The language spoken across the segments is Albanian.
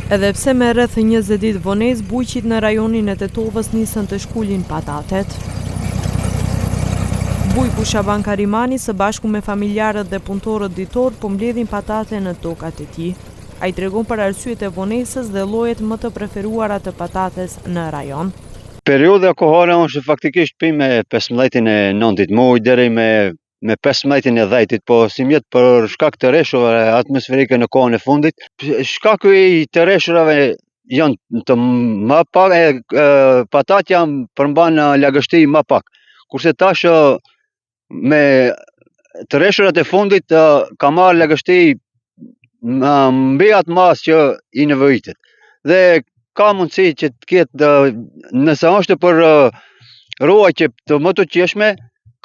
Edhe pse me rreth 20 ditë vonesë, bujqit në rajonin e Tetovës nisën të shkulin patatet. Bujku Shaban Karimani së bashku me familjarët dhe punëtorët ditor po mbledhin patate në tokat e tij. Ai tregon për arsyet e vonesës dhe llojet më të preferuara të patates në rajon. Perioda kohore është faktikisht me 15-in e 9 muaj deri me 15-in e 10, po si mjet për shkak të rreshave atmosferike në kohën e fundit. Shkaku i të rreshave janë të më pak, patat janë përmban lagështi më pak. Kurse tash me të rreshurat e fundit ka marrë lagështi mbi atë mas që i nevojitet. Dhe ka mundësi që të ketë, nëse është për ruajtje të më të qeshme,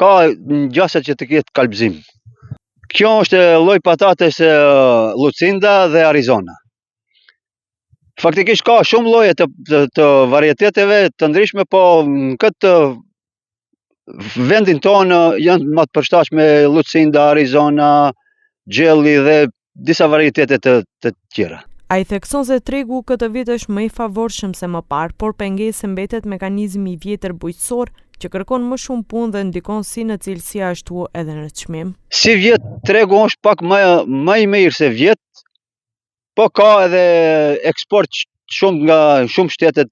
ka gjasa që të ketë kalbëzim. Kjo është lloj patates Lucinda dhe Arizona. Faktikisht ka shumë lloje të varieteteve të ndryshme, po në këtë vendin tonë janë më të përshtatshme Lucinda, Arizona, Jelly dhe disa varietete të tjera. Ai thekson se tregu këtë vit është më i favorshëm se më parë, por pengesë mbetet mekanizmi i vjetër bujqësor që kërkon më shumë punë dhe ndikon si në cilësi ashtu edhe në çmim. Si vjet tregu është pak më i mirë se vjet, po ka edhe eksport shumë nga shumë shtetet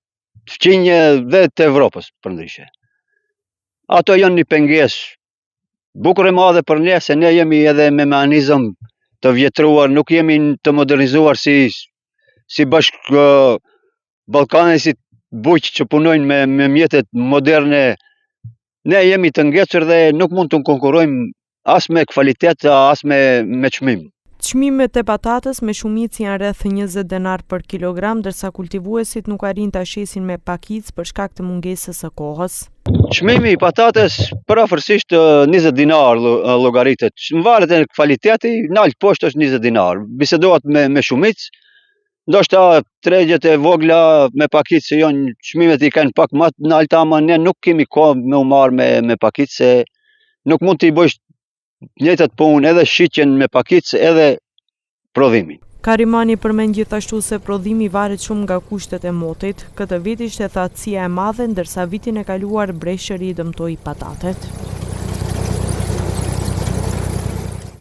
fqinje dhe të Evropës përndryshe. Ato janë një pengesë bukur e madhe për ne, se ne jemi edhe me mekanizëm të vjetruar, nuk jemi të modernizuar si bashk ballkanësit bujq që punojnë me mjetet moderne. Ne jemi të ngecur dhe nuk mund të konkurrojmë as me kvalitet, as me çmim. Çmimet e patates me shumicë janë rreth 20 denar për kilogram, ndërsa kultivuesit nuk arrin ta shesin me pakicë për shkak të mungesës së kohës. Çmimi i patates përafërsisht 20 dinar llogaritet. Varet nga kvaliteti, nalt poshtë është 20 dinar. Bisedohet me shumicë, ndoshta tregjet e vogla me pakicë që janë çmimet i kanë pak më të nalta, ama ne nuk kemi kohë me u marrë me pakicë, se nuk mund t'i bësh njëjtat punë, edhe shitjen me pakicë edhe prodhimin. Karimani përmend gjithashtu se prodhimi varet shumë nga kushtet e motit. Këtë vit ishte thatësia e madhe, ndërsa vitin e kaluar breshëri dëmtoi patatet.